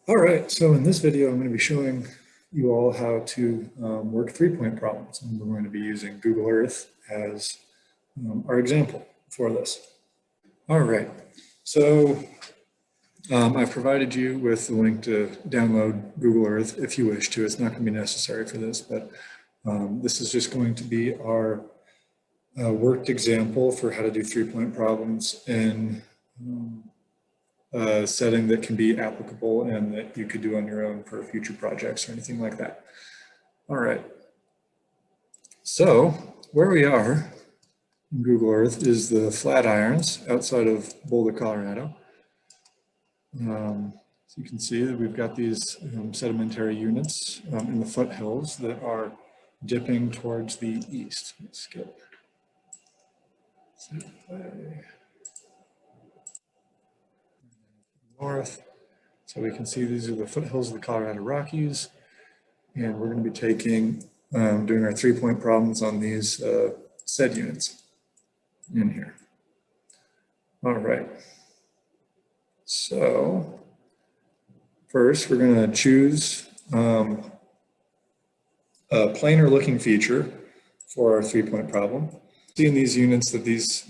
All right, so in this video, I'm going to be showing you all how to work three-point problems. And we're going to be using Google Earth as our example for this. All right, so I've provided you with the link to download Google Earth if you wish to. It's not going to be necessary for this, but this is just going to be our worked example for how to do three-point problems in a setting that can be applicable and that you could do on your own for future projects or anything like that. All right. So where we are in Google Earth is the Flatirons outside of Boulder, Colorado. So you can see that we've got these sedimentary units in the foothills that are dipping towards the east. Let's skip. North. So we can see these are the foothills of the Colorado Rockies, and we're going to be doing our three-point problems on these SED units in here. All right. So first, we're going to choose a planar looking feature for our three-point problem. See in these units that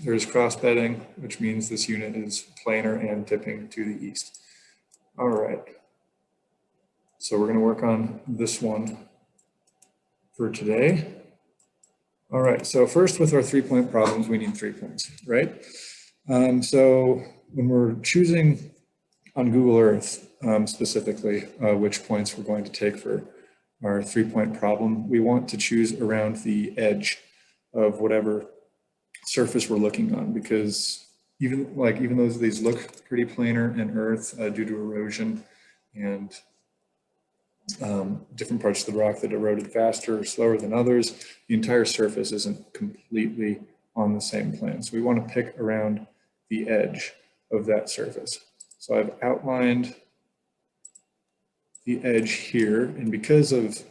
there's cross bedding, which means this unit is planar and dipping to the east. All right. So we're going to work on this one for today. All right, so first with our three-point problems, we need 3 points, right? So when we're choosing on Google Earth specifically which points we're going to take for our three-point problem, we want to choose around the edge of whatever surface we're looking on, because even though these look pretty planar in Earth due to erosion and different parts of the rock that eroded faster or slower than others, the entire surface isn't completely on the same plane. So we want to pick around the edge of that surface. So I've outlined the edge here, and because of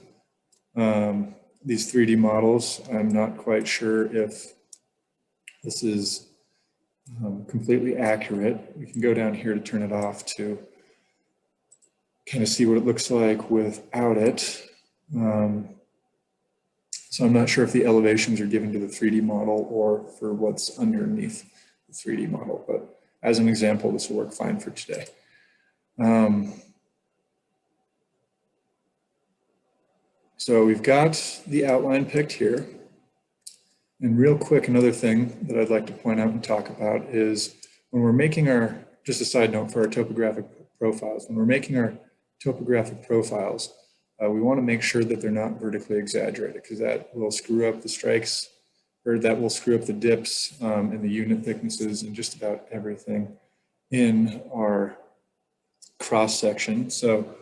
these 3D models, I'm not quite sure if this is completely accurate. We can go down here to turn it off to kind of see what it looks like without it. So I'm not sure if the elevations are given to the 3D model or for what's underneath the 3D model, but as an example, this will work fine for today. So we've got the outline picked here. And real quick, another thing that I'd like to point out and talk about is when we're making just a side note for our topographic profiles, when we're making our topographic profiles, we want to make sure that they're not vertically exaggerated, because that will screw up the strikes, or that will screw up the dips and the unit thicknesses and just about everything in our cross section. So,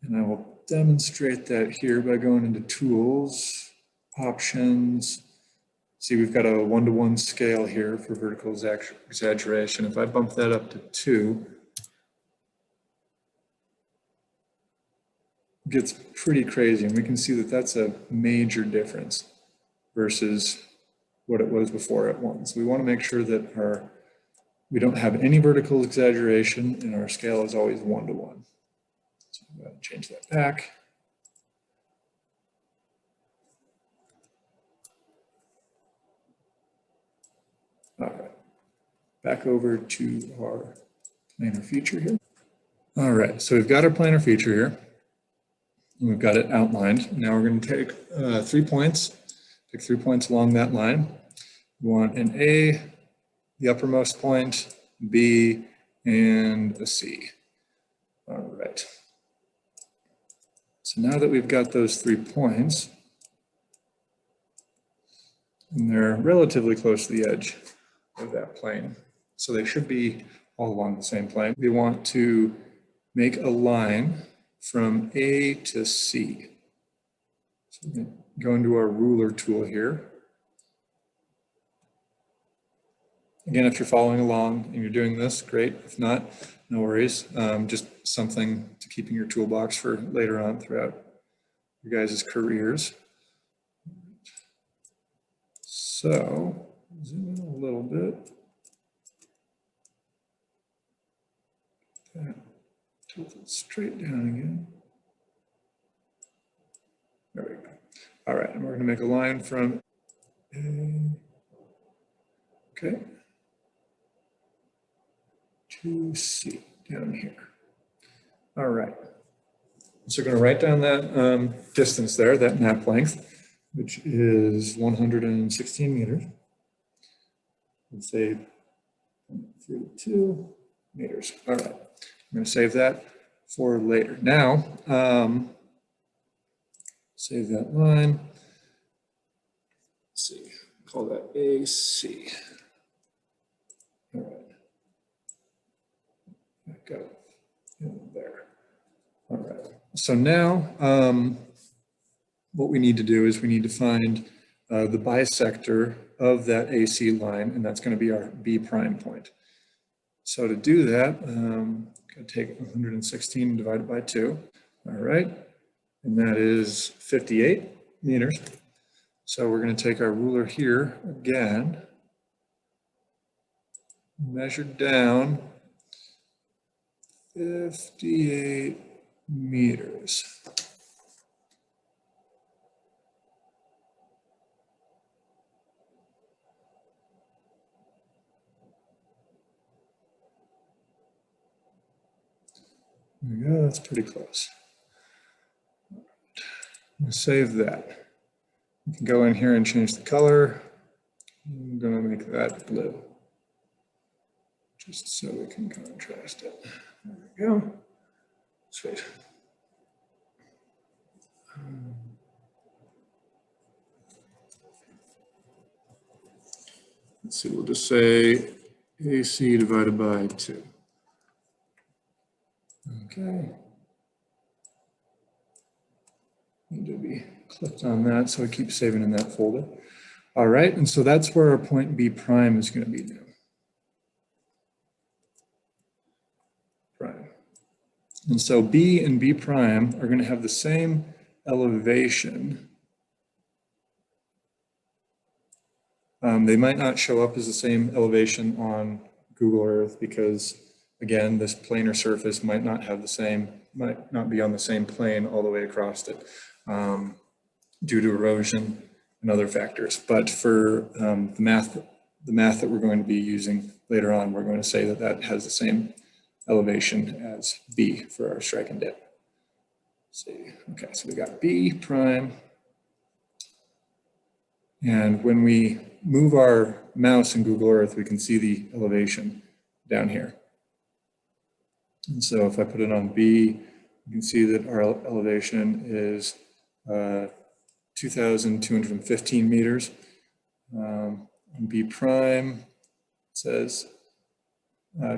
and I will demonstrate that here by going into Tools, Options. See, we've got a 1-to-1 scale here for vertical exaggeration. If I bump that up to 2, it gets pretty crazy, and we can see that that's a major difference versus what it was before at 1. So we want to make sure that we don't have any vertical exaggeration, and our scale is always 1-to-1. So I'm going to change that back. All right, back over to our planar feature here. All right, so we've got our planar feature here. And we've got it outlined. Now we're going to take 3 points, pick 3 points along that line. We want an A, the uppermost point, B, and a C. All right. So now that we've got those 3 points, and they're relatively close to the edge of that plane, so they should be all along the same plane. We want to make a line from A to C. So go into our ruler tool here. Again, if you're following along and you're doing this, great. If not, no worries. Just something to keep in your toolbox for later on throughout your guys' careers. So, zoom in a little bit. Tilt it straight down again. There we go. All right, and we're going to make a line from A, okay, to C down here. All right. So we're going to write down that distance there, that map length, which is 116 meters. Let's say 32 meters. All right. I'm going to save that for later. Now, save that line. Let's see, call that AC. All right. Back up in there. All right. So now, what we need to do is we need to find the bisector of that AC line, and that's going to be our B prime point. So to do that, I'm going to take 116 and divide it by 2. All right. And that is 58 meters. So we're going to take our ruler here again, measure down 58 meters. There we go, that's pretty close. We'll save that. We can go in here and change the color. I'm going to make that blue, just so we can contrast it. There we go. Sweet. Let's see, we'll just say AC divided by 2. Okay. Need to be clicked on that, so I keep saving in that folder. All right, and so that's where our point B prime is going to be now. Prime. And so B and B prime are going to have the same elevation. They might not show up as the same elevation on Google Earth because, again, this planar surface might not have the same, might not be on the same plane all the way across it due to erosion and other factors. But for the math that we're going to be using later on, we're going to say that that has the same elevation as B for our strike and dip. Let's see, okay, so we got B prime. And when we move our mouse in Google Earth, we can see the elevation down here. And so if I put it on B, you can see that our elevation is 2,215 meters. On B prime, it says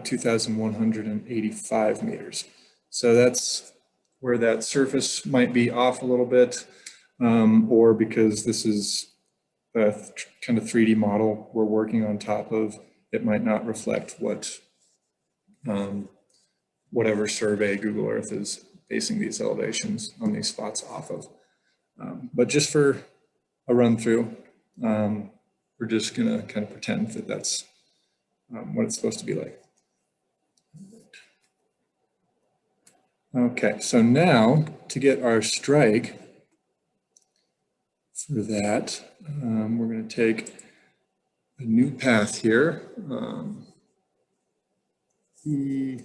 2,185 meters. So that's where that surface might be off a little bit, or because this is a kind of 3D model we're working on top of, it might not reflect what whatever survey Google Earth is basing these elevations on these spots off of. But just for a run through, we're just gonna kind of pretend that that's what it's supposed to be like. Okay, so now to get our strike for that, we're going to take a new path here. E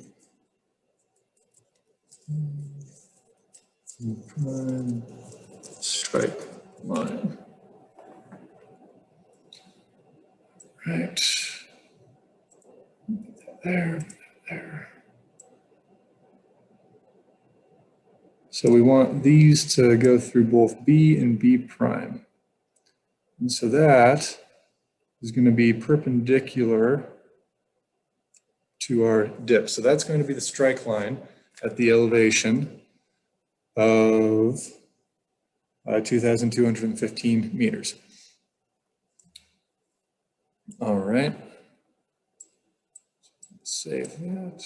prime strike line. Right. There. So we want these to go through both B and B prime. And so that is going to be perpendicular to our dip. So that's going to be the strike line at the elevation of 2,215 meters. All right. Save that.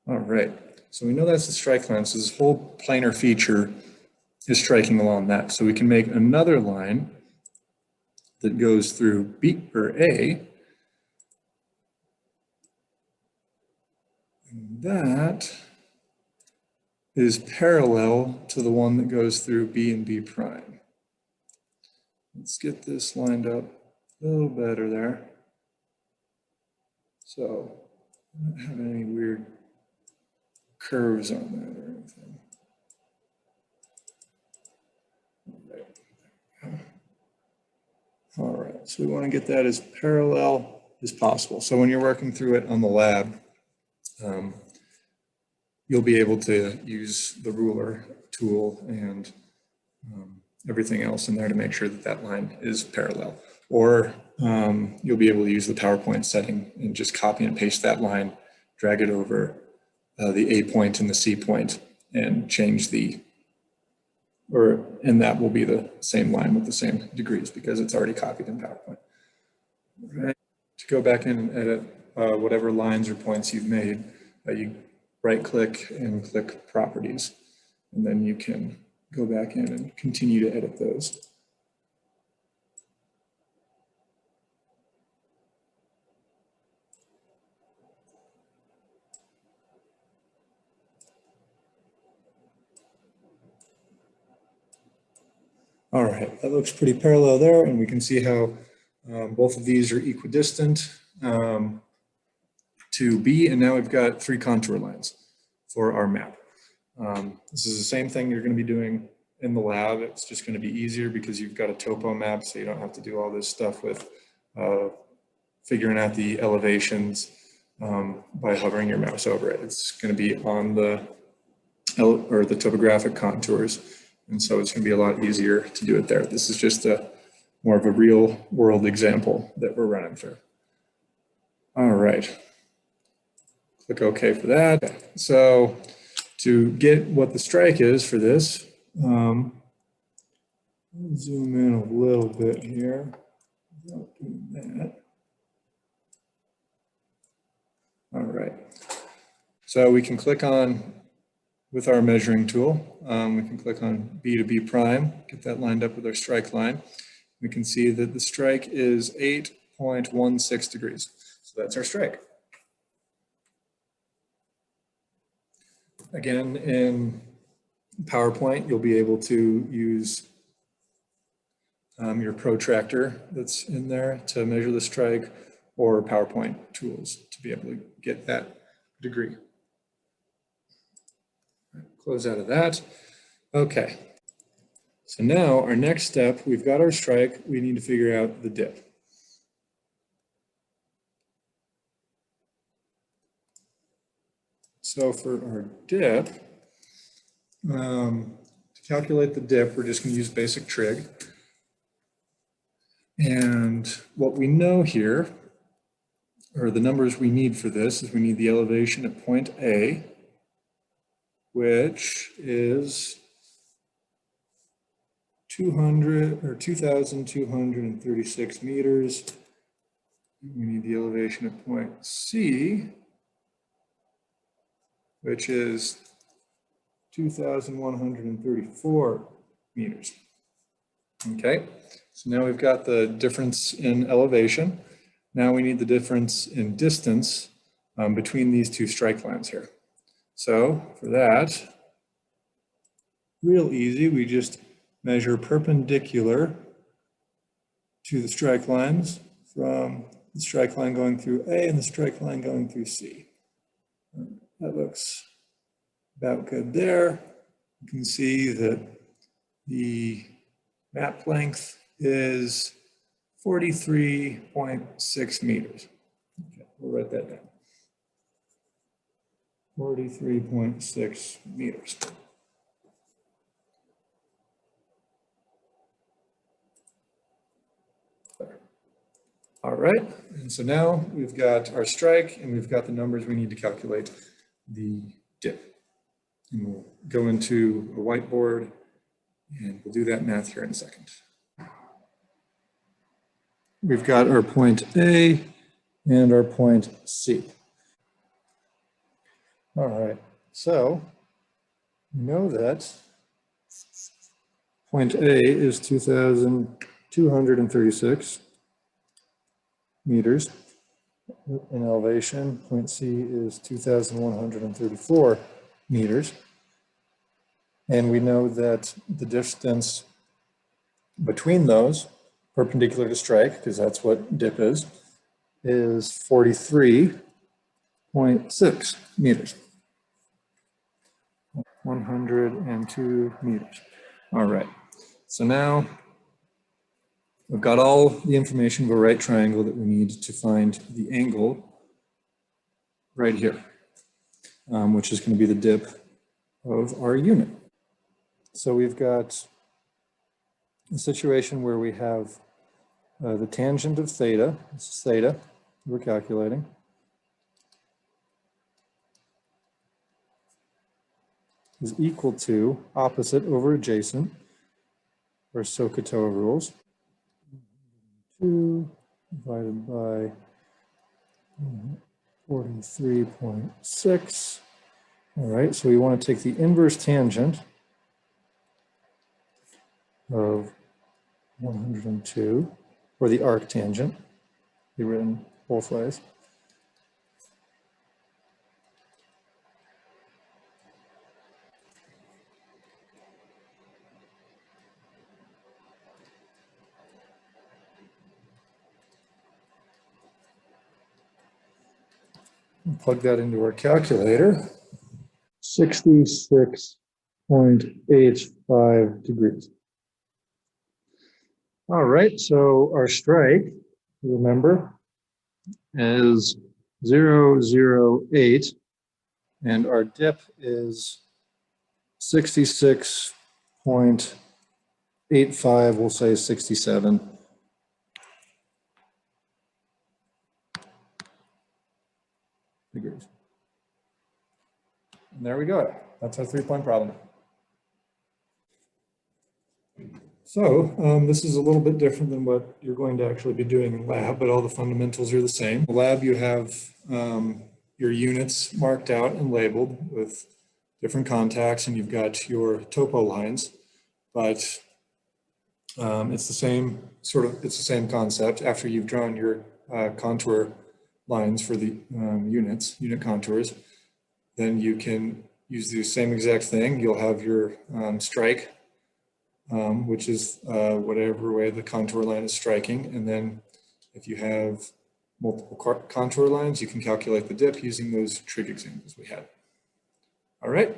All right. So we know that's the strike line. So this whole planar feature is striking along that. So we can make another line that goes through B or A And that is parallel to the one that goes through B and B prime. Let's get this lined up a little better there. So I don't have any weird curves on that or anything. All right, so we want to get that as parallel as possible. So when you're working through it on the lab, you'll be able to use the ruler tool and everything else in there to make sure that that line is parallel. Or you'll be able to use the PowerPoint setting and just copy and paste that line, drag it over the A point and the C point, and change and that will be the same line with the same degrees because it's already copied in PowerPoint. Right. To go back in and edit whatever lines or points you've made, you right click and click properties, and then you can go back in and continue to edit those. All right, that looks pretty parallel there, and we can see how both of these are equidistant to B, and now we've got 3 contour lines for our map. This is the same thing you're going to be doing in the lab. It's just going to be easier because you've got a topo map, so you don't have to do all this stuff with figuring out the elevations by hovering your mouse over it. It's going to be on the topographic contours, and so it's going to be a lot easier to do it there. This is just more of a real world example that we're running through. All right, click OK for that. So to get what the strike is for this, zoom in a little bit here without doing that. All right, so we can click on, with our measuring tool, we can click on B to B prime, get that lined up with our strike line. We can see that the strike is 8.16 degrees. So that's our strike. Again, in PowerPoint, you'll be able to use your protractor that's in there to measure the strike, or PowerPoint tools to be able to get that degree. Close out of that. Okay. So now our next step, we've got our strike, we need to figure out the dip. So for our dip, to calculate the dip, we're just going to use basic trig. And what we know here, or the numbers we need for this, is we need the elevation at point A, which is 2,236 meters. We need the elevation at point C, which is 2,134 meters. Okay, so now we've got the difference in elevation. Now we need the difference in distance between these two strike lines here. So for that, real easy, we just measure perpendicular to the strike lines from the strike line going through A and the strike line going through C. That looks about good there. You can see that the map length is 43.6 meters. Okay, we'll write that down. 43.6 meters. All right, and so now we've got our strike and we've got the numbers we need to calculate the dip. And we'll go into a whiteboard and we'll do that math here in a second. We've got our point A and our point C. All right, so we know that point A is 2,236 meters, in elevation. Point C is 2,134 meters. And we know that the distance between those, perpendicular to strike, because that's what dip is 43.6 meters. 102 meters. All right. So now we've got all the information of a right triangle that we need to find the angle right here, which is going to be the dip of our unit. So we've got a situation where we have the tangent of theta, this is theta, we're calculating, is equal to opposite over adjacent, or SOHCAHTOA rules. 2 divided by 43.6. All right, so we want to take the inverse tangent of 102, or the arc tangent, be written both ways. And plug that into our calculator. 66.85 degrees. All right, so our strike, remember, is 008, and our dip is 66.85, we'll say 67. Degrees. And there we go. That's our 3-point problem. So this is a little bit different than what you're going to actually be doing in lab, but all the fundamentals are the same. In lab, you have your units marked out and labeled with different contacts, and you've got your topo lines, but it's the same it's the same concept. After you've drawn your contour lines for the unit contours, then you can use the same exact thing. You'll have your strike, which is whatever way the contour line is striking. And then if you have multiple contour lines, you can calculate the dip using those trig examples we had. All right.